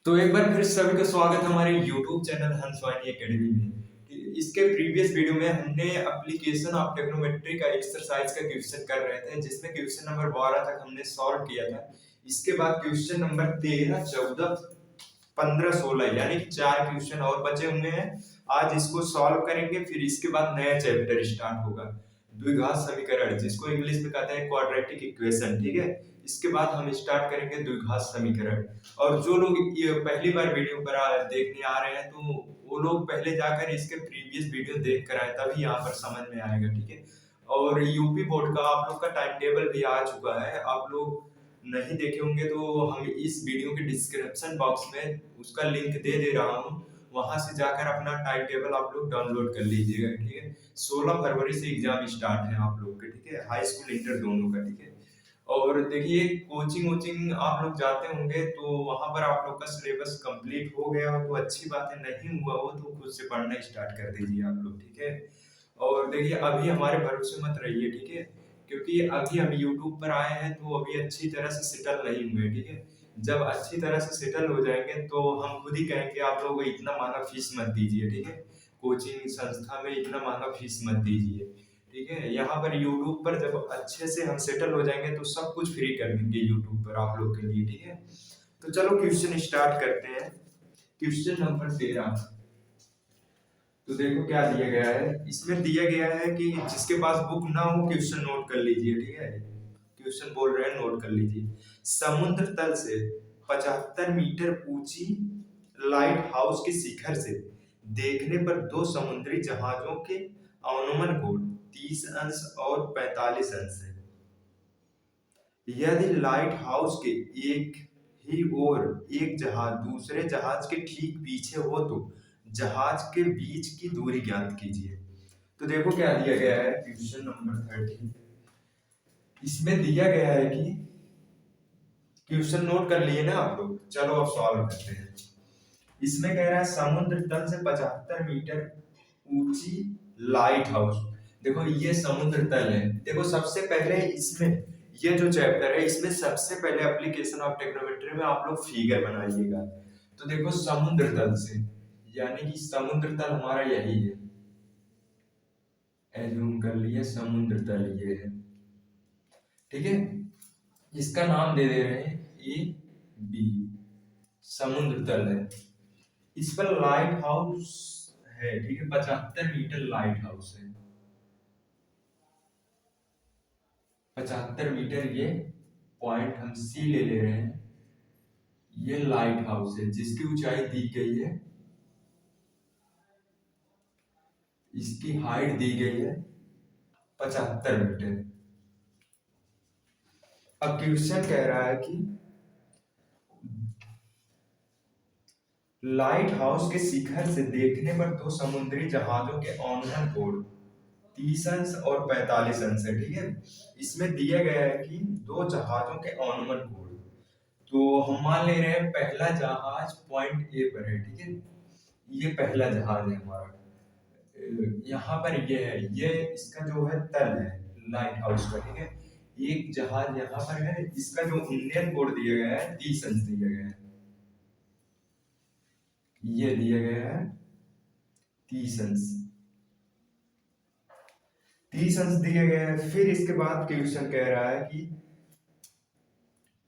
तो एक बार फिर सभी का स्वागत है हमारे YouTube चैनल हंस वानी एकेडमी में। इसके प्रीवियस वीडियो में हमने एप्लीकेशन ऑफ ट्रिग्नोमेट्री का एक्सरसाइज का क्वेश्चन कर रहे थे, जिसमें क्वेश्चन नंबर 12 तक हमने सॉल्व किया था। इसके बाद क्वेश्चन नंबर 13, 14, 15, 16 यानी कि 4 क्वेश्चन और बचे हुए हैं। आज इसको सॉल्व करेंगे, फिर इसके बाद नया चैप्टर स्टार्ट होगा, द्विघात समीकरण, जिसको इंग्लिश में कहते हैं क्वाड्रेटिक इक्वेशन। ठीक है, इसके बाद हम स्टार्ट करेंगे द्विघात समीकरण। और जो लोग ये पहली बार वीडियो पर देखने आ रहे हैं, तो वो लोग पहले जाकर इसके प्रीवियस वीडियो देख कर आए, तभी यहाँ पर समझ में आएगा। ठीक है, और यूपी बोर्ड का आप लोग का टाइम टेबल भी आ चुका है। आप लोग नहीं देखे होंगे तो हम इस वीडियो के डिस्क्रिप्शन बॉक्स में उसका लिंक दे दे रहा हूँ, वहां से जाकर अपना टाइम टेबल आप लोग डाउनलोड कर लीजिएगा। ठीक है, 16 फरवरी से एग्जाम स्टार्ट है आप लोग के। ठीक है, हाई स्कूल इंटर दोनों का। ठीक है, और देखिए कोचिंग वोचिंग आप लोग जाते होंगे, तो वहां पर आप लोग का सिलेबस कंप्लीट हो गया हो तो अच्छी बात है, नहीं हुआ हो तो खुद से पढ़ना स्टार्ट कर दीजिए आप लोग। ठीक है, और देखिए अभी हमारे भरोसे मत रहिए। ठीक है, क्योंकि अभी हम यूट्यूब पर आए हैं तो अभी अच्छी तरह से सेटल नहीं हुए। ठीक है, जब अच्छी तरह से सेटल हो जाएंगे तो हम खुद ही कहेंगे आप लोग इतना महंगा फीस मत दीजिए। ठीक है, कोचिंग संस्था में इतना महंगा फीस मत दीजिए। ठीक है, यहाँ पर यूट्यूब पर जब अच्छे से हम सेटल हो जाएंगे तो सब कुछ फ्री कर देंगे यूट्यूब पर आप लोग के लिए। ठीक है, तो चलो क्वेश्चन स्टार्ट करते हैं। Question number 13। तो देखो क्या दिया गया है। इसमें दिया गया है कि जिसके पास बुक ना हो क्वेश्चन नोट कर लीजिए। ठीक है, क्वेश्चन बोल रहे हैं, नोट कर लीजिए। समुद्र तल से 75 मीटर ऊंची लाइट हाउस के शिखर से देखने पर दो समुद्री जहाजों के अनुमान कोण 30 अंश और 45 अंश है। यदि लाइट हाउस के एक ही ओर एक जहाज दूसरे जहाज के ठीक पीछे हो तो जहाज के बीच की दूरी ज्ञात कीजिए। तो देखो क्या दिया गया है, क्वेश्चन नंबर 13। इसमें दिया गया है कि क्वेश्चन नोट कर लिए ना आप लोग, चलो अब सॉल्व करते हैं। इसमें कह रहा है समुद्र तल से 75 मीटर ऊंची लाइट हाउस। देखो ये समुद्र तल है। देखो सबसे पहले इसमें ये जो चैप्टर है, इसमें सबसे पहले एप्लीकेशन ऑफ ट्रिग्नोमेट्री में आप लोग फिगर बनाइएगा। तो देखो समुद्र तल से, यानी कि समुद्र तल हमारा यही है, एज्यूम कर लिए समुद्र तल ये है। ठीक है, इसका नाम दे दे रहे हैं ए बी, समुद्र तल है। इस पर लाइट हाउस है। ठीक है, 75 मीटर लाइट हाउस है। 75 मीटर ये पॉइंट हम सी ले रहे हैं, ये लाइट हाउस है जिसकी ऊंचाई दी गई है, इसकी हाइट दी गई है 75 मीटर। अब क्वेश्चन कह रहा है कि लाइट हाउस के शिखर से देखने पर दो समुद्री जहाजों के औंधन कोण 30 अंश और 45 अंश है। ठीक है, इसमें दिया गया है कि दो जहाजों के औंधन कोण, तो हम मान ले रहे हैं पहला जहाज पॉइंट ए पर है। ठीक है, ये पहला जहाज है हमारा, यहाँ पर ये है, ये इसका जो है तल है लाइट हाउस का। ठीक है, एक जहाज यहाँ पर है, इसका जो इंडियन कोड दिया गया है 30 अंश दिया गया है, ये दिया गया है 30 अंश, 30 अंश दिया गया है। फिर इसके बाद क्वेश्चन कह रहा है कि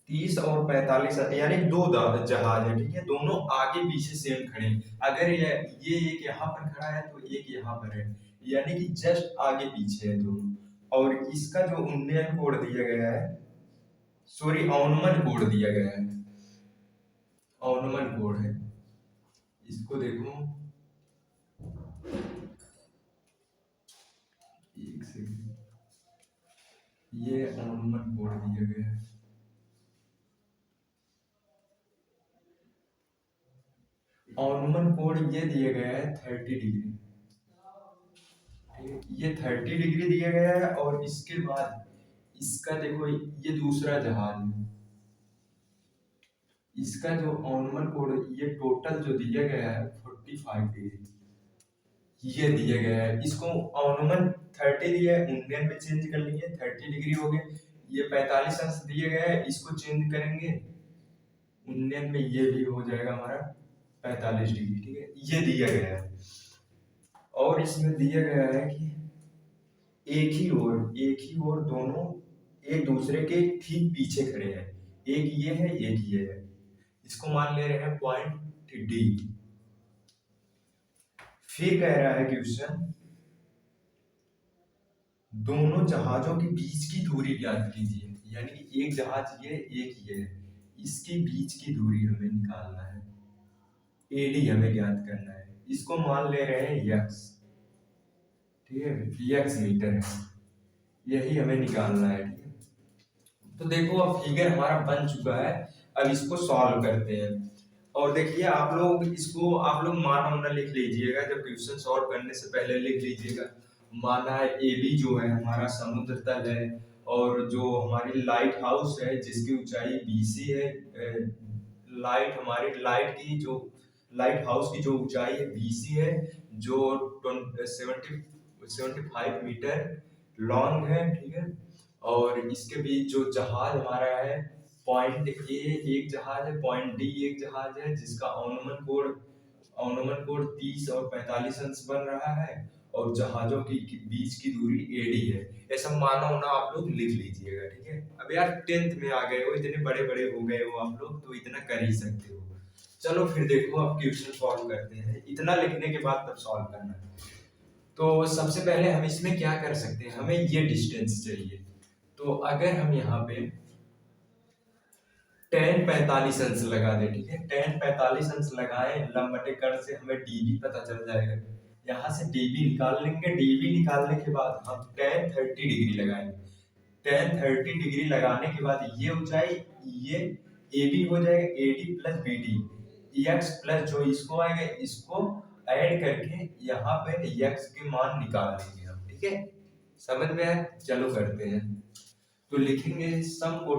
30 और 45 यानी दो जहाज है। ठीक है, दोनों आगे पीछे सेम खड़े हैं। अगर ये एक यहाँ पर खड़ा है तो एक यहाँ पर है, यानी कि जस्ट आगे पीछे है दोनों। और इसका जो उन्नयन कोड दिया गया है, सॉरी अनुमान कोड दिया गया है, अनुमान कोड है, इसको देखो एक सेकंड, ये अनुमान कोड दिया गया है। अनुमान कोड ये दिया गया है 30 डिग्री। ये 30 डिग्री दिया गया है, और इसके बाद इसका देखो ये दूसरा जहाज है, इसका जो ऑनमल कोड ये टोटल जो दिया गया है 45 डिग्री ये दिया गया है। इसको ऑनमन 30 दिया है, इंडियन में चेंज कर लेंगे, 30 डिग्री हो गए। ये 45 अंश दिया गया है, इसको चेंज करेंगे उन्नयन में ये भी हो जाएगा हमारा 45 डिग्री, ठीक है, ये दिया गया है। और इसमें दिया गया है कि एक ही ओर दोनों एक दूसरे के ठीक पीछे खड़े हैं, एक ये है एक ये है, इसको मान ले रहे हैं पॉइंट डी। फिर कह रहा है क्वेश्चन दोनों जहाजों के बीच की दूरी ज्ञात कीजिए, यानी कि एक जहाज ये एक ये है, इसके बीच की दूरी हमें निकालना है, एडी हमें ज्ञात करना है, इसको मान ले रहे हैं यक्स, ठीक है, यक्स मीटर है, यही हमें निकालना है, ठीक है। तो देखो अब फिगर हमारा बन चुका है, अब इसको सॉल्व करते हैं। और देखिए आप लोग माना उना लिख लीजिएगा, जब क्वेश्चन सॉल्व करने से पहले लिख लीजिएगा। माना है ए बी जो है हमारा समुद्र तल है, और जो हमारी लाइट हाउस है जिसकी ऊंचाई बीसी है, लाइट हाउस की जो ऊंचाई है बीसी है, जो 75 मीटर लॉन्ग है, ठीक है। और इसके बीच जो जहाज हमारा है पॉइंट ए एक जहाज है, पॉइंट डी एक जहाज है, जिसका अनुमान कोण 30 और 45 अंश बन रहा है, और जहाजों की बीच की दूरी एडी है। ऐसा माना होना आप लोग लिख लीजिएगा, ठीक है। अब यार 10th में आ गए हो, इतने बड़े बड़े हो गए हो आप लोग, तो इतना कर ही सकते हो। चलो फिर देखो अब क्वेश्चन सॉल्व करते हैं, इतना लिखने के बाद तब सॉल्व करना है। तो सबसे पहले हम इसमें क्या कर सकते हैं, हमें ये डिस्टेंस चाहिए। तो अगर हम यहाँ पे tan 45 अंश लगा दे, ठीक है, tan 45 अंश लगाए लंब बटे कर्ण से हमें dv पता चल जाएगा। यहाँ से dv निकाल लेंगे, dv निकालने के बाद हम tan 30 डिग्री लगाएंगे। tan 30 डिग्री लगाने के बाद ये ऊंचाई ये ab हो जाएगा, ad plus bd, x plus जो इसको आएगा इसको ऐड करके यहाँ पे x के मान निकाल लेंगे हम, ठीक है। समझ में आया? चलो करते हैं। तो लिखेंगे समकोण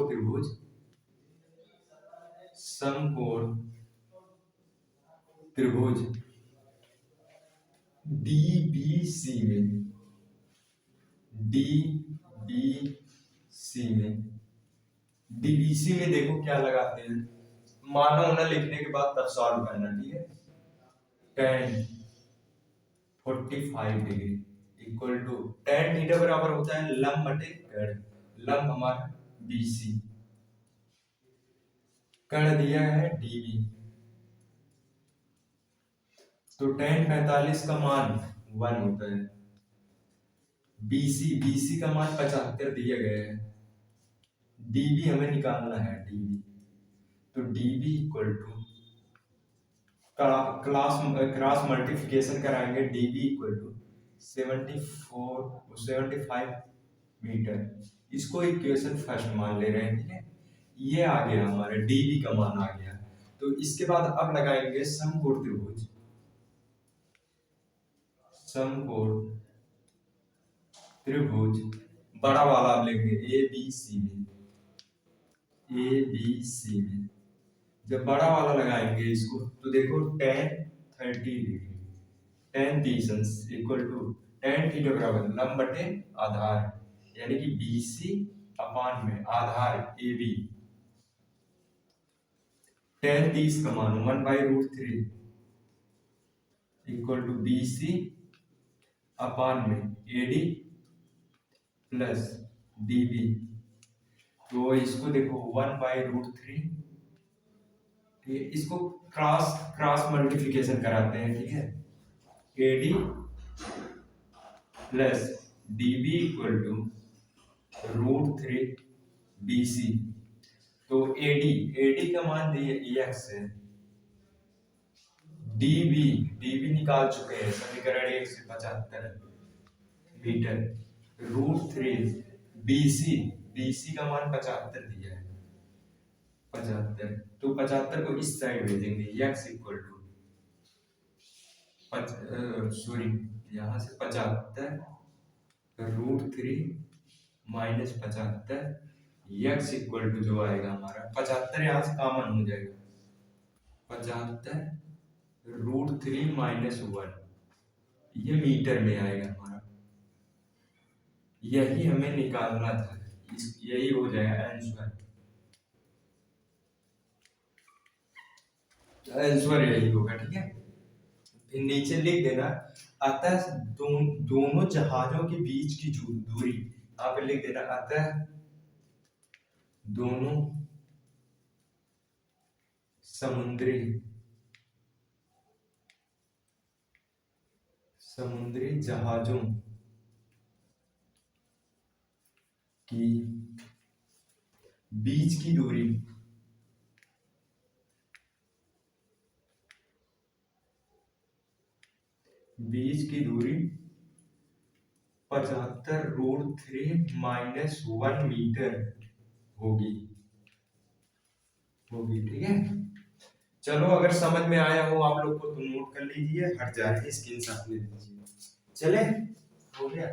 त्रिभुज DBC में देखो क्या लगाते हैं, माना होना लिखने के बाद तब सॉल्व करना, ठीक है। tan 45 degree equal to tan theta बराबर होता है लंब बटे कर्ण, लंब हमारा BC, कर्ण दिया है DB। तो tan 45 का मान 1 होता है, BC का मान 75 दिया गया है, DB हमें निकालना है, DB। तो DB equal to cross multiplication कराएंगे, DB इक्वल टू 75 मीटर, इसको इक्वेशन फर्स्ट मान ले रहे हैं, ठीक है। ये आ गया हमारे DB का मान आ गया। तो इसके बाद अब लगाएंगे समकोण त्रिभुज बड़ा वाला आप लेंगे ABC में। जब बड़ा वाला लगाएंगे इसको तो देखो tan 30 डिग्री, tan 30 अंश इक्वल टू tan थीटा बराबर लंब बटे आधार, यानी कि BC अपान में आधार AB, tan 30 का मान 1/√3 इक्वल टू BC अपान में AD प्लस DB। तो इसको देखो 1/√3, ठीक है, इसको क्रॉस मल्टीप्लिकेशन कराते हैं, ठीक है। AD plus DB equal to √3 BC। तो AD का मान दिए x है, DB निकाल चुके हैं समीकरण 1 से 75 मीटर, √3 BC का मान 75 दिया है, 75। तो 75 को इस साइड भेजेंगे, x इक्वल टू यहाँ से 75 √3 माइनस 75, x इक्वल टू जो आएगा हमारा 75 यहाँ से कॉमन हो जाएगा, 75 √3 माइनस 1, ये मीटर में आएगा हमारा, यही हमें निकालना था, यही हो जाएगा आंसर। आंसर यही होगा, ठीक है। फिर नीचे लिख देना, अतः दोनों जहाजों के बीच की दूरी, यहाँ पे लिख देना, अतः दोनों समुद्री जहाजों की बीच की दूरी 75√3 - 1 मीटर होगी, ठीक है। चलो अगर समझ में आया हो आप लोग को तो नोट कर लीजिए, हट जाए स्क्रीनशॉट ले लीजिए। चले, हो गया।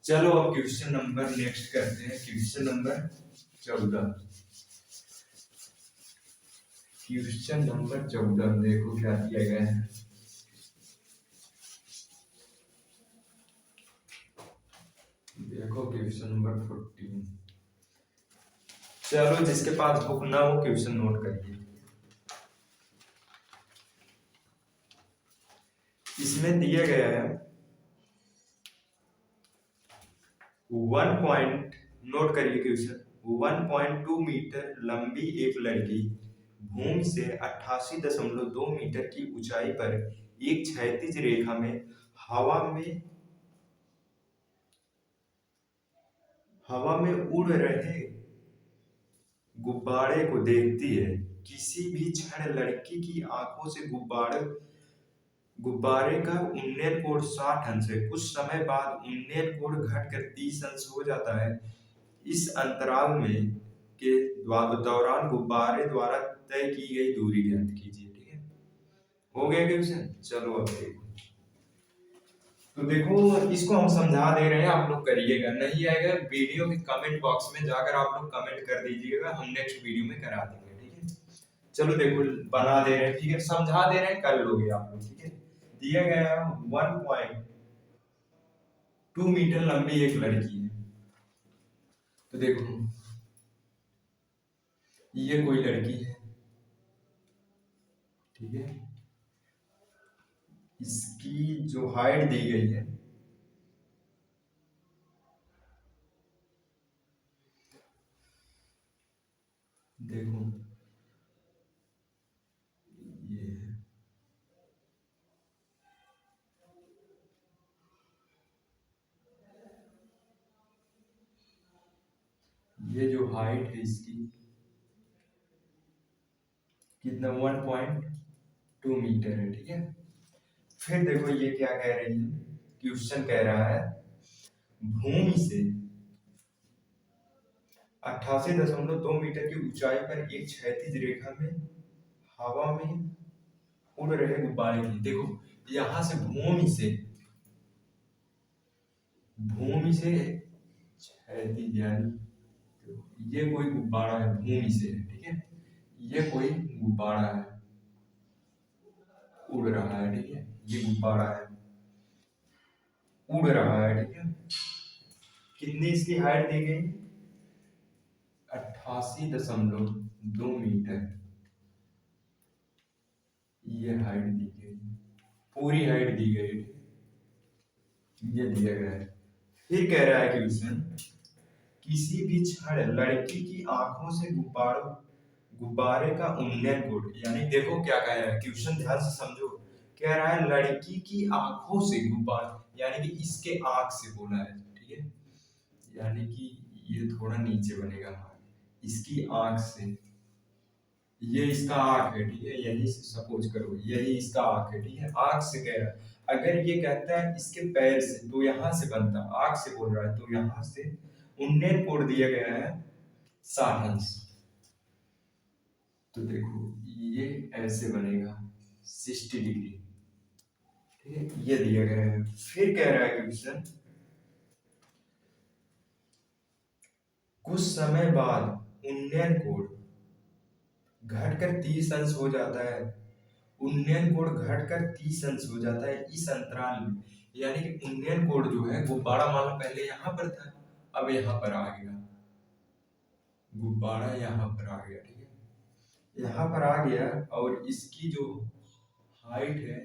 चलो अब क्वेश्चन नंबर नेक्स्ट करते हैं, क्वेश्चन नंबर 14। क्वेश्चन नंबर 14 देखो क्या दिया गया है। देखो क्वेश्चन नंबर 14। चलो जिसके पास बुक ना हो क्वेश्चन नोट करिए। इसमें दिया गया है 1 नोट करिए क्वेश्चन। 1.2 मीटर लंबी एक लड़की भूमि से 88.2 मीटर की ऊंचाई पर एक क्षैतिज रेखा में हवा में उड़ रहे गुब्बारे को देखती है। किसी भी क्षण लड़की की आंखों से गुब्बारे का उन्नयन कोण 60 अंश है। कुछ समय बाद उन्नयन कोण घटकर 30 अंश हो जाता है। इस अंतराल में के दौरान गुब्बारे द्वारा तय की गई दूरी ज्ञात कीजिए, ठीक है। हो गया क्वेश्चन। चलो अब देखो, तो देखो इसको हम समझा दे रहे हैं, आप लोग करिएगा। नहीं आएगा वीडियो के कमेंट बॉक्स में जाकर आप लोग कमेंट कर दीजिएगा, हम नेक्स्ट वीडियो में करा देंगे, ठीक है। चलो देखो बना दे रहे हैं, ठीक है, समझा दे रहे हैं, कर लोगे आप लोग, ठीक है। दिया गया है 1.2 मीटर लंबी एक लड़की है। तो देखो ये कोई लड़की है, ठीक है। इसकी जो हाइट दी गई है, देखो ये जो हाइट है इसकी कितना 1.2 मीटर है, ठीक है। फिर देखो ये क्या कह रही है, क्वेश्चन कह रहा है भूमि से 88.2 मीटर की ऊंचाई पर एक क्षैतिज रेखा में हवा में उड़ रहे गुब्बारे की। देखो यहां से भूमि से क्षैतिज, यानी ये कोई गुब्बारा है, भूमि से, ठीक है। ये कोई गुब्बारा है, उड़ रहा है, ठीक है। ये गुब्बारा है, उड़ रहा है, ठीक है। कितनी इसकी हाइट दी गई, 88.2 मीटर, ये हाइट दी गई, पूरी हाइट दी गई, ये दिया गया है। फिर कह रहा है क्वेश्चन, किसी भी क्षण लड़की की आंखों से गुब्बारे का उन्नयन कोण, यानी देखो क्या कह रहा है क्वेश्चन, ध्यान से समझो। कह रहा है लड़की की आंखों से गुब्बारा, यानी कि इसके आंख से बोला है, ठीक है। यानी कि ये थोड़ा नीचे बनेगा, इसकी आंख से, ये इसका आंख है, ठीक है। यही से सपोज करो यही इसका आंख है, ठीक है। आंख से कह रहा है। अगर ये कहता है इसके पैर से तो यहां से बनता, आंख से बोल रहा है तो यहां से उन्नयन कोण दिया गया है 60 अंश। तो देखो ये ऐसे बनेगा 60 डिग्री, ठीक है, ये दिया गया है। फिर कह रहा है क्वेश्चन, कुछ समय बाद उन्नयन कोण घटकर 30 अंश हो जाता है। उन्नयन कोण घटकर 30 अंश हो जाता है इस अंतराल में, यानी कि उन्नयन कोण जो है गुब्बारा मान लो पहले यहां पर था, अब यहां पर आ गया, गुब्बारा यहां पर आ गया, ठीक है। यहाँ पर आ गया और इसकी जो हाइट है,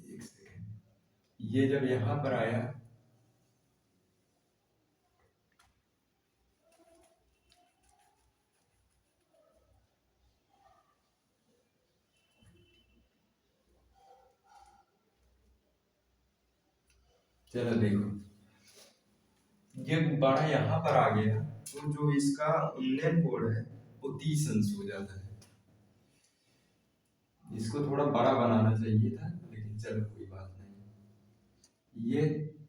एक सेकेंड, ये जब यहाँ पर आया चलो देखो, ये गुब्बारा यहाँ पर आ गया तो जो इसका उन्नयन कोण है वो 30 अंश हो जाता है। इसको थोड़ा बड़ा बनाना चाहिए था, लेकिन चलो कोई बात नहीं, ये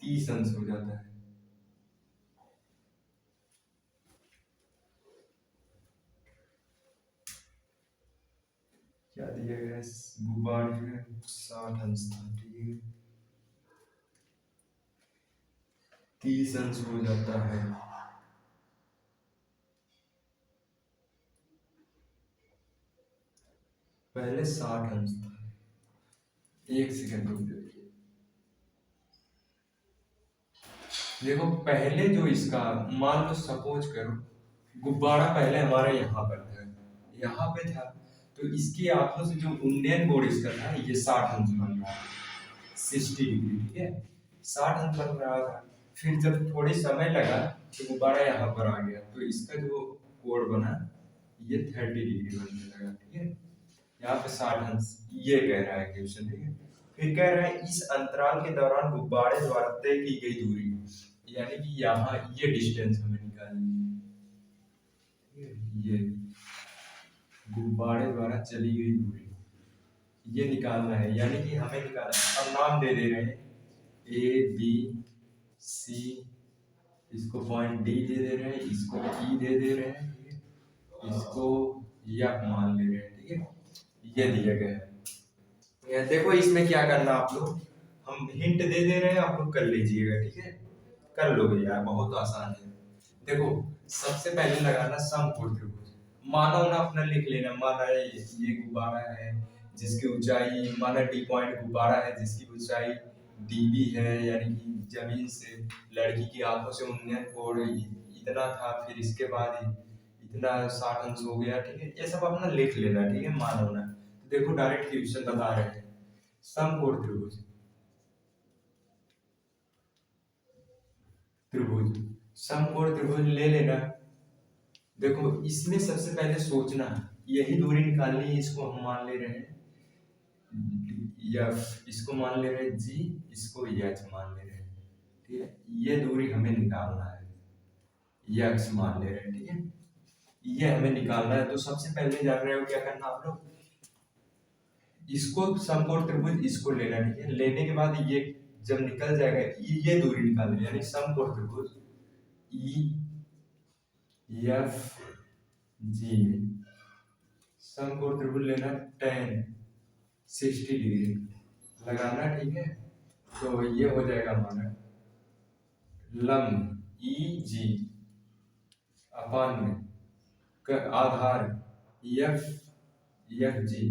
30 अंश हो जाता है। क्या दिया गया है गुब्बारे में? 60 अंश था, ठीक है, 30 अंश हो जाता है। पहले 60 अंश था, एक सेकंड रुक जाइए। देखो पहले जो इसका, मान लो सपोज करो गुब्बारा पहले हमारे यहाँ पर था, यहाँ पे था, तो इसके आंखों से जो उन्नयन कोण इसका था ये 60 अंश बन रहा है, 60 डिग्री, ठीक है, 60 अंश बन रहा था। फिर जब थोड़ी समय लगा तो गुब्बारा यहाँ पर आ गया, तो इसका जो कोण बना ये 30 डिग्री बनने लगा, ठीक है, यहाँ पे 60 अंश ये कह रहा है क्वेश्चन, ठीक है। फिर कह रहा है इस अंतराल के दौरान गुब्बारे द्वारा तय की गई दूरी, यानी कि यहाँ ये डिस्टेंस हमें निकालनी है, ये गुब्बारे द्वारा चली गई दूरी ये निकालना है, यानी कि हमें निकालना है। अब नाम दे दे रहे हैं ए बी सी, इसको पॉइंट डी दे दे रहे हैं, इसको ई दे दे रहे हैं, ठीक है, इसको यफ मान ले रहे हैं, ठीक है, ये दिया गया है। ये देखो इसमें क्या करना आप लोग, हम हिंट दे दे रहे हैं, आप लोग कर लीजिएगा, ठीक है, कर लोगे यार, बहुत आसान है। देखो सबसे पहले लगाना समकोण त्रिभुज, माना ना अपना लिख लेना, माना ये गुब्बारा है जिसकी ऊंचाई, माना डी पॉइंट गुब्बारा है जिसकी ऊंचाई डीबी है, यानी कि जमीन से लड़की की आंखों से उन्नयन कोण इतना था, फिर इसके बाद इतना 60 अंश हो गया, ठीक है, ये सब अपना लिख लेना, ठीक है, मानो ना। तो देखो डायरेक्ट क्वेश्चन बता रहे हैं, समकोण त्रिभुज, त्रिभुज समकोण त्रिभुज ले लेना। देखो इसमें सबसे पहले सोचना है, यही दूरी निकालनी है, इसको हम मान ले रहे हैं एफ, इसको मान ले रहे हैं जी, इसको एच मान ले रहे हैं, ठीक है, ये दूरी हमें निकालना है, ये एक्स मान ले रहे हैं, ठीक है, ये हमें निकालना है। तो सबसे पहले जान रहे हो क्या करना आप लोग, इसको समकोण त्रिभुज इसको लेना, ठीक है, लेने के बाद ये जब निकल जाएगा ये दूरी निकालनी, यानी समकोण त्रिभुज ई एफ जी में समकोण त्रिभुज लेना, tan 60 डिग्री लगाना, ठीक है, तो ये हो जाएगा हमारा लंब ई जी अपान में आधार एफ एफ जी,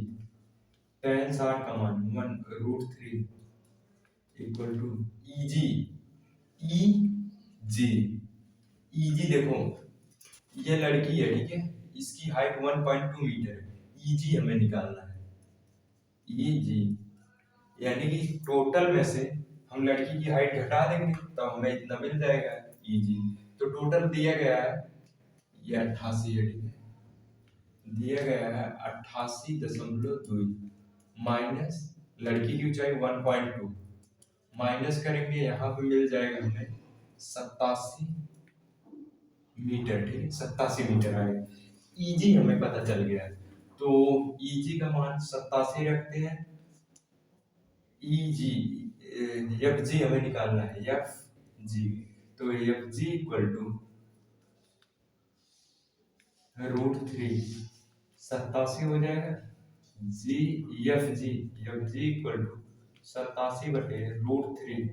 tan 60 का मान 1√3 इक्वल टू ई जी, ई जी, ई जी देखो ये लड़की है, ठीक है, इसकी हाइट 1.2 मीटर है, ई जी हमें निकालना है, ई जी, यानी कि टोटल में से हम लड़की की हाइट घटा देंगे तो हमें इतना मिल जाएगा ई जी। तो टोटल दिया गया है ये 88 है, ठीक है, दिया गया है 88.2 माइनस लड़की की ऊंचाई 1.2, माइनस करेंगे यहाँ पे मिल जाएगा हमें 87 मीटर, ठीक है, 87 मीटर आएगा, ईजी हमें पता चल गया है, तो ईजी का मान 87 रखते हैं, ईजी एफ जी हमें निकालना है, एफ जी, तो एफ जी इक्वल टू √3 87 हो जाएगा, जी एफ जी इक्वल टू 87/√3,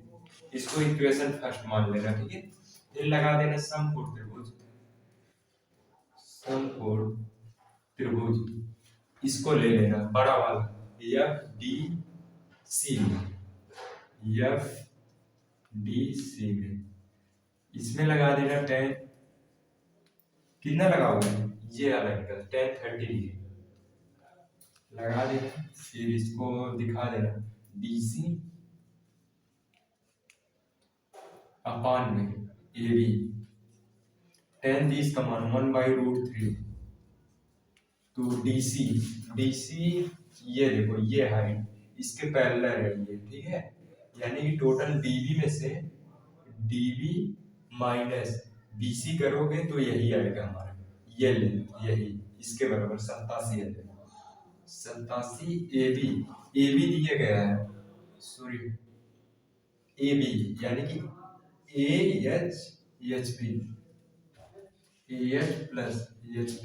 इसको इक्वेशन फर्स्ट मान लेना, ठीक है, फिर लगा देना समकोण त्रिभुज, समकोण त्रिभुज इसको ले लेना बड़ा वाला एफ डी सी में, एफ डी सी में इसमें लगा देना tan, कितना लगाओगे ये वाला एंगल tan 30 डिग्री लगा देना, फिर इसको दिखा देना BC अपान में AB, tan 30 का मान 1/√3, तो DC ये देखो ये हाइट इसके पैरेलल है ये, ठीक है, यानी कि टोटल DB में से DB माइनस BC करोगे तो यही आएगा हमारा, ये लेंथ यही इसके बराबर 87 है। 87 AB दिया गया है, सॉरी AB यानी कि AH प्लस HB,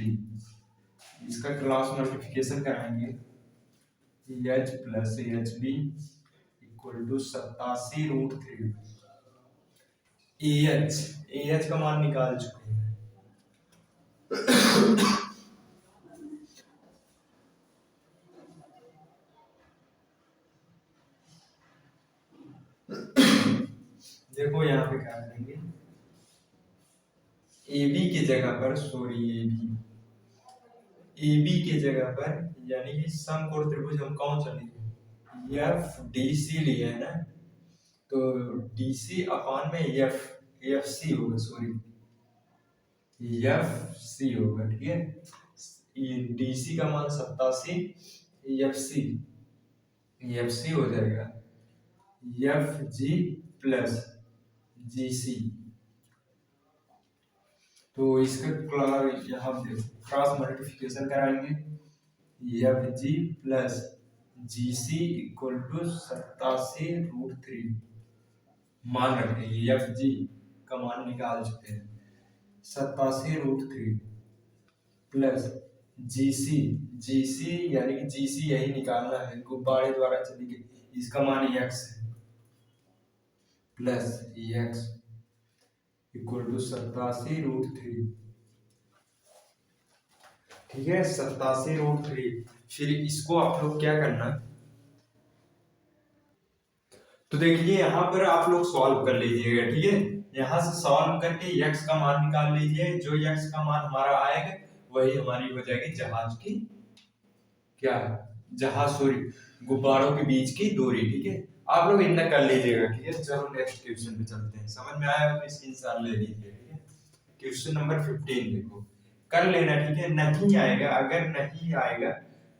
इसका क्रॉस मल्टीप्लिकेशन कराएंगे, AH plus HB equal to 87√3। AH का मान निकाल चुके हैं, देखो यहाँ पे क्या करेंगे, AB की जगह पर, सॉरी AB की जगह पर, यानी कि समकोण त्रिभुज हम कौन सा लिए, FDC लिए है ना, तो DC अपान में FC होगा, सॉरी FC होगा, ठीक है, DC का मान 87, FC हो जाएगा FG प्लस GC, तो इसका यहाँ क्रॉस मल्टीप्लिकेशन कराएंगे, FG plus GC equal to 87√3, मान रखेंगे FG का मान निकाल चुके हैं 87√3 प्लस GC यानी कि GC यही निकालना है, गुब्बारे द्वारा चली गई, इसका मान x है प्लस x इक्वल टू 87√3, ठीक है 87√3। फिर इसको आप लोग क्या करना, तो देखिए यहाँ पर आप लोग सॉल्व कर लीजिएगा, ठीक है, यहाँ से सॉल्व करके x का मान निकाल लीजिए, जो x का मान हमारा आएगा वही हमारी हो जाएगी जहाज की, क्या जहाज, सॉरी गुब्बारों के बीच की दूरी, ठीक है, आप लोग इतना कर लीजिएगा, ठीक है। चलो नेक्स्ट क्वेश्चन पे चलते हैं, समझ में आया तो स्क्रीनशॉट ले लीजिए, ठीक है। क्वेश्चन नंबर 15 देखो, कर लेना, ठीक है, नहीं आएगा, अगर नहीं आएगा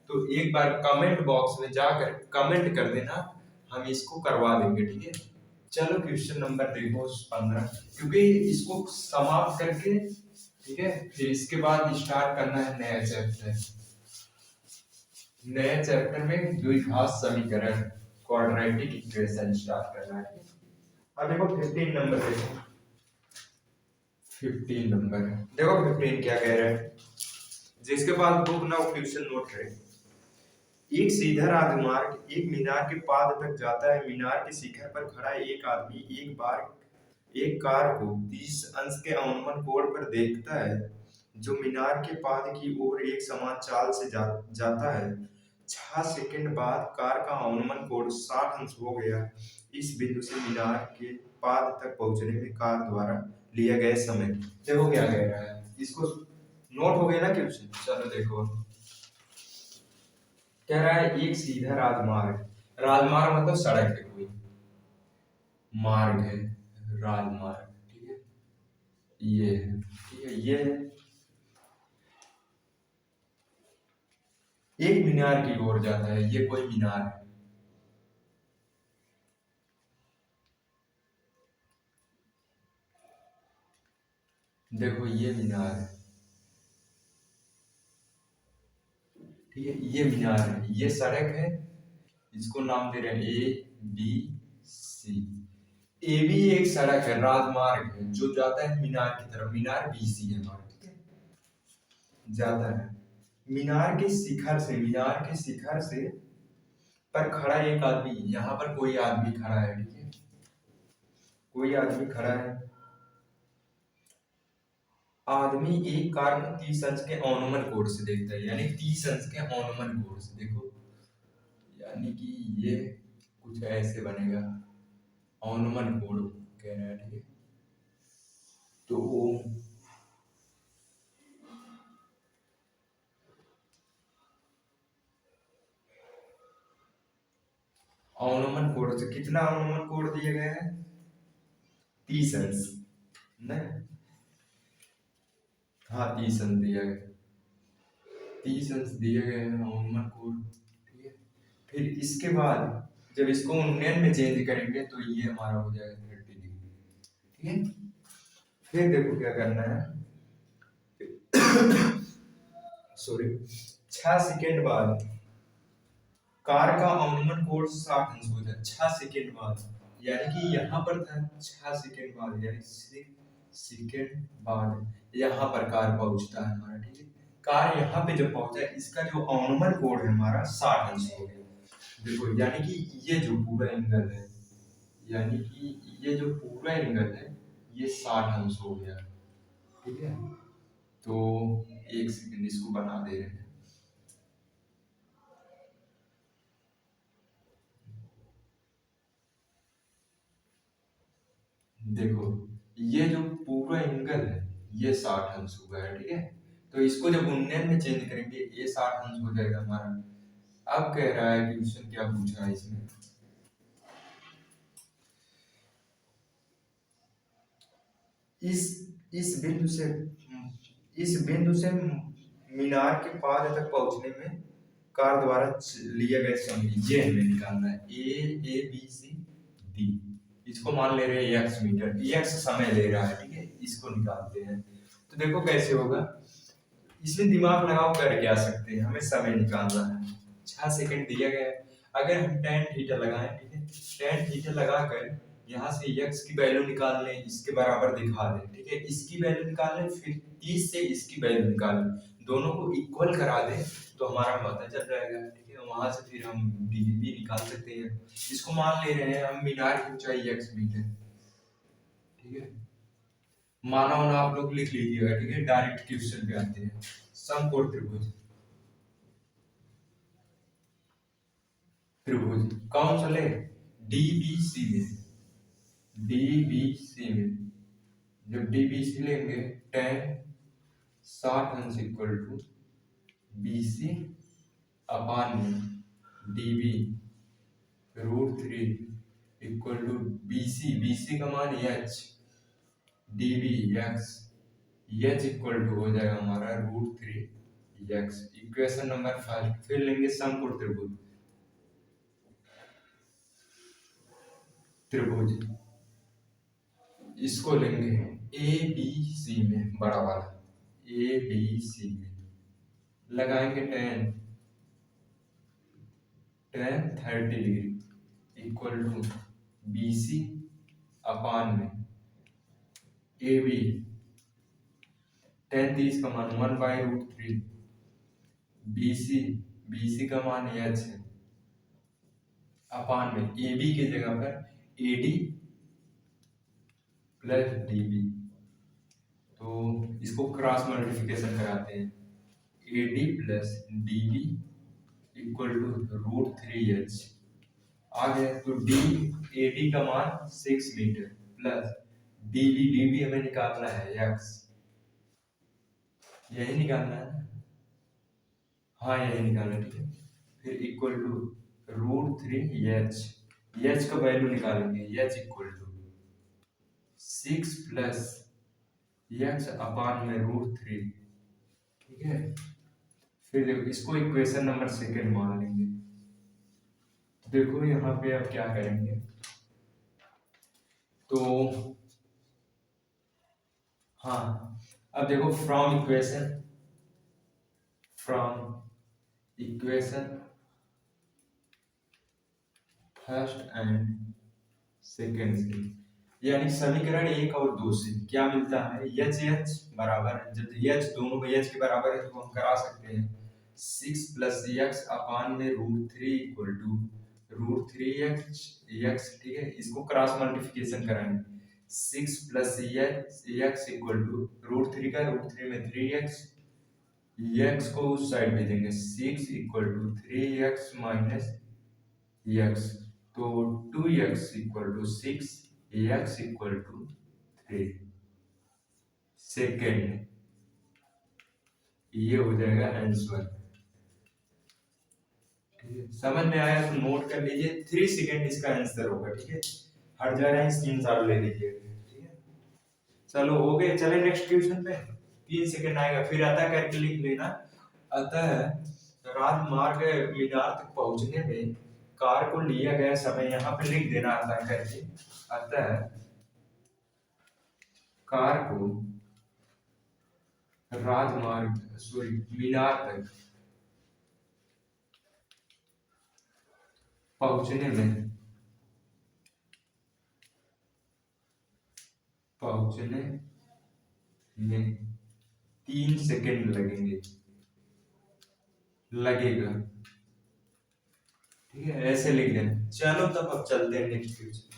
तो एक बार कमेंट बॉक्स में जाकर कमेंट कर देना, हम इसको करवा देंगे, ठीक है। चलो क्वेश्चन नंबर देखो 15, क्योंकि इसको समाप्त करके, ठीक है, फिर इसके बाद स्टार्ट करना है नया चैप्टर, नए चैप्टर में द्विघात समीकरण क्वाड्रेटिक इक्वेशन स्टार्ट करना है। अब देखो 15 नंबर देखो, 15 नंबर देखो 15 क्या कह रहा है, जिसके पास बुक ना क्वेश्चन नोट करे। एक सीधा राजमार्ग एक मीनार के पाद तक जाता है, मीनार के शिखर पर खड़ा एक आदमी एक कार को 30 अंश के अवनमन कोण पर देखता है, जो मीनार के पाद की ओर एक समान चाल से जाता है। 6 सेकंड बाद कार का अवनमन कोण 60 अंश हो गया। इस बिंदु से मीनार के पाद तक पहुंचने में कार द्वारा लिया गया समय। देखो क्या कह रहा है, इसको नोट हो गया ना क्वेश्चन, चलो देखो कह रहा है एक सीधा राजमार्ग, राजमार्ग मतलब सड़क है, कोई मार्ग है, राजमार्ग, ठीक है, ये है, ठीक है, ये है, एक मीनार की ओर जाता है, ये कोई मीनार है, देखो ये मीनार है, ठीक है, ये मीनार है, ये सड़क है, इसको नाम दे रहे हैं ABC। AB एक सड़क है, राजमार्ग है, जो जाता है मीनार की तरफ, मीनार BC है हमारा, ठीक है, जाता है मीनार के शिखर से पर खड़ा एक आदमी, यहाँ पर कोई आदमी खड़ा है, ठीक है, कोई आदमी खड़ा है, आदमी एक कार को 30 अंश के अवनमन कोण से देखता है, यानी 30 अंश के अवनमन कोण से, देखो यानी कि ये कुछ ऐसे बनेगा, अवनमन कोण कह रहा है, ठीक है, तो ऑनोमन कोड से कितना ऑनोमन कोड दिया गया है? 30 अंश नहीं, हाँ 30 अंश दिया गया, 30 अंश दिए गए हैं ऑनोमन कोड। ठीक है, फिर इसके बाद जब इसको उन्नयन में चेंज करेंगे तो ये हमारा हो जाएगा 30 डिग्री। ठीक है, फिर देखो क्या करना है, सॉरी, 6 सेकेंड बाद कार का ऑनोमन कोड 60 अंश हो जाए 6 सेकेंड बाद, यानी कि यहाँ पर था 6 सेकेंड बाद, यानी 6 सेकेंड बाद यहाँ पर कार पहुंचता है हमारा। ठीक है, कार यहाँ पे जब पहुंचा, इसका जो ऑनोमन कोड है हमारा 60 अंश हो गया। देखो यानी कि ये जो पूरा एंगल है, यानी कि ये जो पूरा एंगल है ये 60 अंश हो गया। ठीक है, तो एक सेकंड इसको बना दे रहे हैं। देखो ये जो पूरा एंगल है ये 60 अंश हुआ है। ठीक है, तो इसको जब उन्नयन में चेंज करेंगे ये 60 अंश हो जाएगा हमारा। अब कह रहा है क्वेश्चन क्या पूछा है इसमें, इस इस बिंदु से मीनार के पार तक पहुंचने में कार द्वारा लिया गया समय ये हमें निकालना है। ए बी सी डी, इसको मान ले रहे हैं एक्स मीटर, एक्स समय ले रहा है। ठीक है, इसको निकालते हैं। तो देखो कैसे होगा, इसमें दिमाग लगाओ कर क्या सकते हैं, हमें समय निकालना है। 6 सेकंड दिया गया है, अगर हम टेन थीटा लगाएं, ठीक है, टेन थीटा लगाकर यहाँ से x की वैल्यू निकाल लें, इसके बराबर दिखा दें। ठीक है, इसकी वैल्यू निकाल लें, फिर 30 से इसकी वैल्यू निकाल लें, दोनों को इक्वल करा दें तो हमारा पता चल जाएगा। ठीक है, वहां से फिर हम डी भी निकाल सकते हैं। इसको मान ले रहे हैं हम मीनार की ऊंचाई x मीटर। ठीक है, माना होना आप लोग लिख लीजिएगा। ठीक है, डायरेक्ट क्वेश्चन पे आते हैं। समकोण त्रिभुज, त्रिभुज कौन सा ले, डीबीसी में, डीबीसी में जब डीबीसी लेंगे tan 60 अंश इक्वल टू बीसी अपान में DB √3 equal to BC, BC का मान H, DB X, H equal to हो जाएगा हमारा √3 एक्स। इक्वेशन नंबर 5 फिर लेंगे समकोण त्रिभुज, त्रिभुज इसको लेंगे ए बी सी में, बड़ा वाला ए बी सी में लगाएंगे tan 30 degree equal to B C upon में ए बी, tan 30 का मान 1/√3, बीसी, बीसी का मान एच है, अपान में ए बी की जगह पर A D plus D B, तो इसको क्रॉस मल्टीप्लिकेशन कराते हैं, A D plus D B equal to √3h आ गया। तो डी, ए डी का मान 6 मीटर प्लस डी बी हमें निकालना है x, यही निकालना है ना, हाँ यही निकालना है। ठीक है, फिर इक्वल टू √3h, h का वैल्यू निकालेंगे, h equal to 6 plus x upon में √3। ठीक है, फिर देखो इसको इक्वेशन नंबर 2 मान लेंगे। देखो यहाँ पे अब क्या करेंगे, तो हाँ अब देखो from equation first and second से, यानी समीकरण 1 और 2 से क्या मिलता है, एच एच बराबर, जब एच दोनों में एच के बराबर है तो हम करा सकते हैं 6 प्लस एक्स अपान में √3 इक्वल टू √3x x। ठीक है, इसको क्रॉस मल्टीप्लिकेशन कराएंगे, 6 प्लस एक्स इक्वल टू √3 का √3 में 3x, x को उस साइड भेजेंगे, 6 equal to 3x minus x, तो 2x equal to 6, x equal to 3 second, ये हो जाएगा आंसर। ठीक है, समझ में आया तो नोट कर लीजिए, 3 सेकेंड इसका आंसर होगा। ठीक है, हट जा रहे हैं, स्क्रीनशॉट ले लीजिए। ठीक है, चलो हो गए, चले नेक्स्ट क्वेश्चन पे। 3 सेकेंड आएगा, फिर अतः करके लिख लेना। अतः राजमार्ग मीनार तक पहुंचने में कार को लिया गया समय, यहाँ पे लिख देना अतः करके। अतः कार को राजमार्ग सॉरी मीनार तक पहुंचने में 3 सेकेंड लगेगा। ठीक है, ऐसे लिख देना। चलो तब अब चलते हैं नेक्स्ट क्वेश्चन।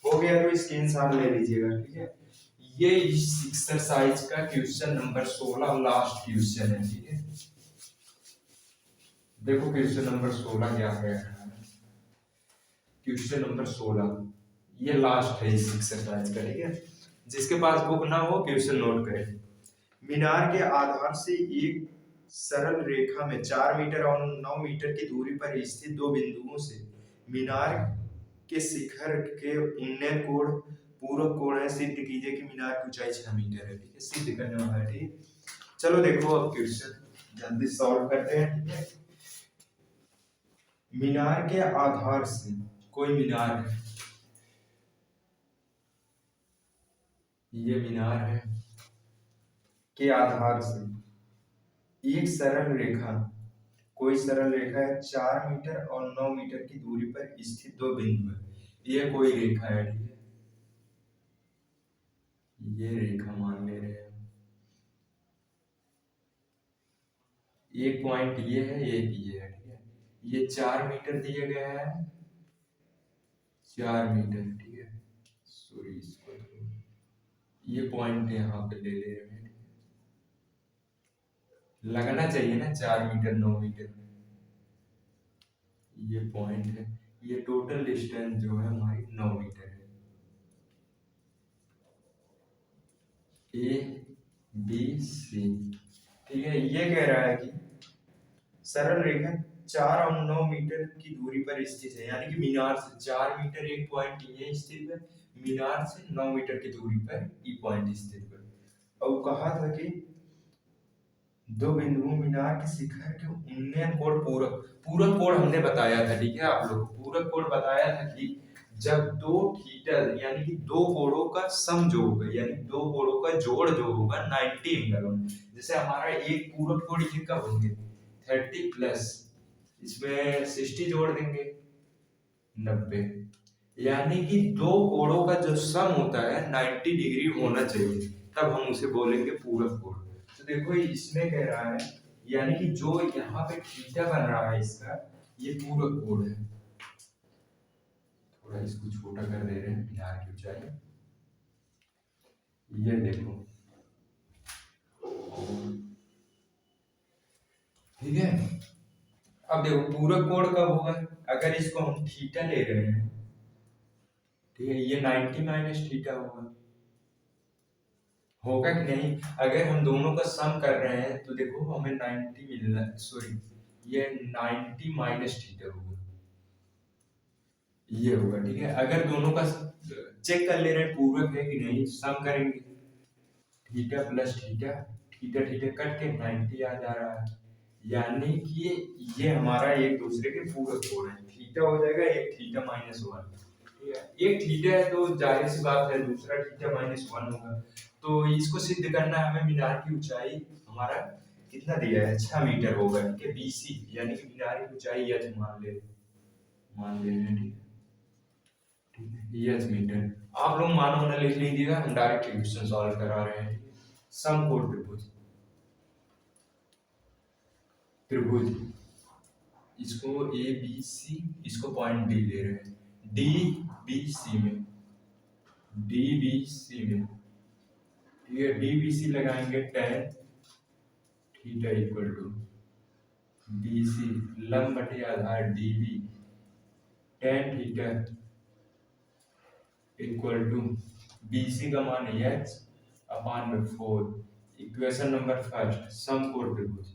हो गया तो स्क्रीनशॉट ले लीजिएगा। ठीक है, ये इस एक्सरसाइज का क्वेश्चन नंबर 16 लास्ट क्वेश्चन है। ठीक है, देखो क्वेश्चन नंबर 16 क्या है। क्वेश्चन नंबर 16 ये लास्ट है इस एक्सरसाइज का। ठीक है, जिसके पास बुक ना हो क्वेश्चन नोट करें। मीनार के आधार से एक सरल रेखा में 4 मीटर और 9 मीटर की दूरी पर स्थित दो बिंदुओं से मीनार के शिखर के उन्नयन कोण पूरक कोण है, सिद्ध कीजिए कि मीनार की ऊंचाई 6 मीटर है। ठीक है, सिद्ध करने वाला है। ठीक, चलो देखो अब क्वेश्चन जल्दी सॉल्व करते हैं। ठीक है, मीनार के आधार से, कोई मीनार है, ये मीनार है, के आधार से एक सरल रेखा, कोई सरल रेखा है 4 मीटर और 9 मीटर की दूरी पर स्थित दो बिंदु है। ये कोई रेखा है। ठीक है, ये रेखा मान ले रहे हैं, एक पॉइंट ये है, एक ये है। ठीक है, ये 4 मीटर दिया गया है, 4 मीटर। ठीक है, सॉरी इसको ये पॉइंट यहाँ पे ले ले रहे हैं। लगना चाहिए ना 4 मीटर 9 मीटर, ये पॉइंट है। ये टोटल डिस्टेंस जो है हमारी 9 मीटर है। A B C. ठीक है, ये कह रहा है कि सरल रेखा 4 और 9 मीटर की दूरी पर स्थित है, यानी कि मीनार से 4 मीटर एक पॉइंट ये स्थित है, मीनार से 9 मीटर की दूरी पर ये पॉइंट स्थित है। और कहा था कि दो बिंदुओं मीनार के शिखर के उन्नयन कोण पूरक, पूरक कोण हमने बताया था। ठीक है, आप लोग पूरक कोण बताया था कि जब दो थीटा यानी कि दो कोणों का सम जो होगा, यानी दो कोणों का जोड़ जो होगा 90 एंगल होगा। जैसे हमारा एक पूरक कोण ये कब होंगे 30 प्लस इसमें 60 जोड़ देंगे 90, यानी कि दो कोणों का जो सम होता है 90 डिग्री होना चाहिए, तब हम उसे बोलेंगे पूरक कोण। तो देखो इसमें कह रहा है, यानी कि जो यहाँ पे थीटा बन रहा है इसका, ये पूरक कोण है। थोड़ा इसको छोटा कर दे रहे हैं मीनार की ऊंचाई, ये देखो। ठीक है, अब देखो पूरक कोण कब होगा, अगर इसको हम थीटा ले रहे हैं। ठीक है, ये 90 माइनस थीटा होगा कि नहीं। अगर हम दोनों का सम कर रहे हैं तो देखो हमें 90 मिल रहा है, सॉरी ये 90 माइनस थीटा होगा, ये होगा। ठीक है, अगर दोनों का चेक कर ले रहे हैं पूरक है कि नहीं, सम करेंगे theta plus theta, theta theta cut के 90 आ जा रहा है, यानी कि ये हमारा एक दूसरे के पूरक कोण है। थीटा हो जाएगा एक थीटा माइनस 1। ठीक है, एक थीटा है तो जाहिर सी बात है दूसरा थीटा माइनस 1 होगा। तो इसको सिद्ध करना है हमें, मीनार की ऊंचाई हमारा कितना दिया है 6 मीटर होगा। ठीक है, बीसी यानी कि मीनार की ऊंचाई एच मान ले रहे हैं। ठीक है, एच मीटर। आप लोग मानो ना लिख लीजिएगा, हम डायरेक्ट क्वेश्चन सॉल्व करा रहे हैं। समकोण त्रिभुज, त्रिभुज इसको ए बी सी, इसको पॉइंट डी ले रहे हैं, डी बी सी में, डी बी सी में। ठीक है, डी बी सी लगाएंगे tan theta equal to B C लंब बटे आधार D B tan theta equal to B C का मान h अपान में 4। इक्वेशन नंबर फर्स्ट, समकोण त्रिभुज।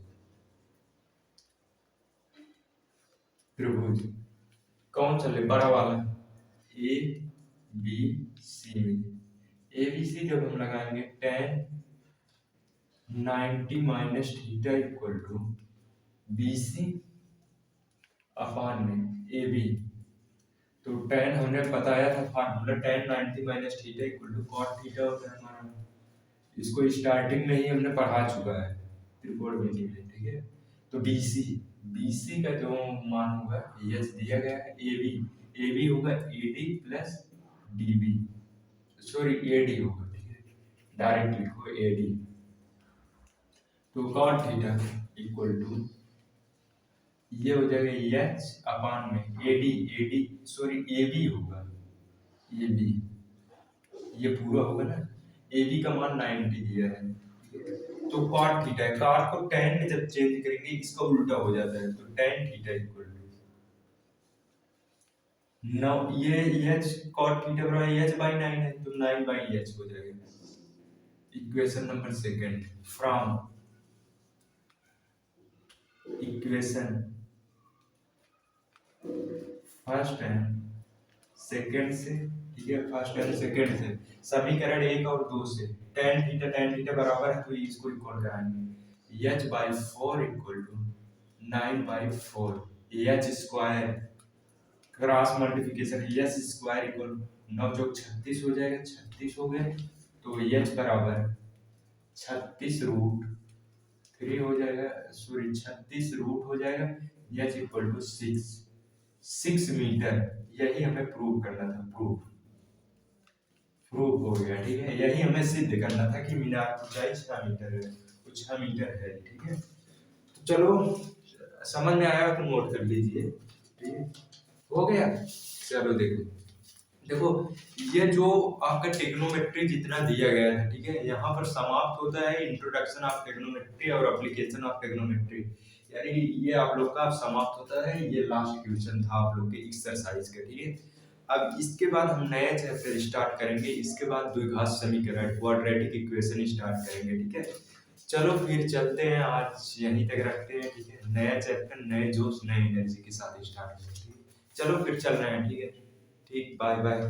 त्रिभुज कौन सा ले, बड़ा वाला ए बी सी में, ए बी सी जब हम लगाएंगे tan 90 minus theta equal to B C upon में ए बी। तो tan हमने बताया था formula, tan 90 minus theta equal to cot theta होता है हमारा। इसको स्टार्टिंग में ही हमने पढ़ा चुका है त्रिकोणमिति में, ठीक है। तो BC, BC का जो मान होगा एच दिया गया है, ए बी होगा AD plus DB, sorry AD होगा, ठीक है, डायरेक्ट लिखो AD। तो cot थीटा इक्वल टू ये हो जाएगा एच अपान में AD सॉरी AB होगा, AB ये पूरा होगा ना, AB का मान 90 दिया है, तो cot थीटा है, cot को tan में जब चेंज करेंगे इसका उल्टा हो जाता है, तो tan थीटा इक्वल टू नौ, ये h cot थीटा बराबर h बाई 9 है, तो 9 बाई h हो जाएगा। Equation number second, from equation first and second से, ठीक है, फर्स्ट एंड सेकंड से समीकरण 1 और 2 से tan थीटा बराबर है, तो इसको इक्वल कराएंगे h by 4 equal to 9 by 4, h square cross multiplication h square equal 9 चौक 36 हो जाएगा, 36 हो गए, तो h बराबर 36 रूट 3 हो जाएगा, सॉरी 36 रूट हो जाएगा, h इक्वल टू 6 मीटर। यही हमें प्रूव करना था, प्रूव हो गया, ठीक है। यही हमें सिद्ध करना था कि मीनार की ऊंचाई 6 मीटर है, तो 6 मीटर है, ठीक है। तो चलो समझ में आया तो नोट कर लीजिए, ठीक है, हो गया। चलो देखो ये जो आपका टेक्नोमेट्री जितना दिया गया था, ठीक है, यहाँ पर समाप्त होता है इंट्रोडक्शन ऑफ टेक्नोमेट्री और एप्लीकेशन ऑफ टेक्नोमेट्री, यानी ये आप लोग का समाप्त होता है, ये लास्ट क्वेश्चन था आप लोग के एक्सरसाइज का, ठीक है। अब इसके बाद हम नया चैप्टर स्टार्ट करेंगे, इसके बाद द्विघात समीकरण क्वाड्रेटिक इक्वेशन स्टार्ट करेंगे, ठीक है। चलो फिर चलते हैं, आज यहीं तक रखते हैं, ठीक है। नया चैप्टर नए जोश नए एनर्जी के साथ स्टार्ट करेंगे, चलो फिर चल रहे हैं, ठीक है, ठीक, बाय बाय।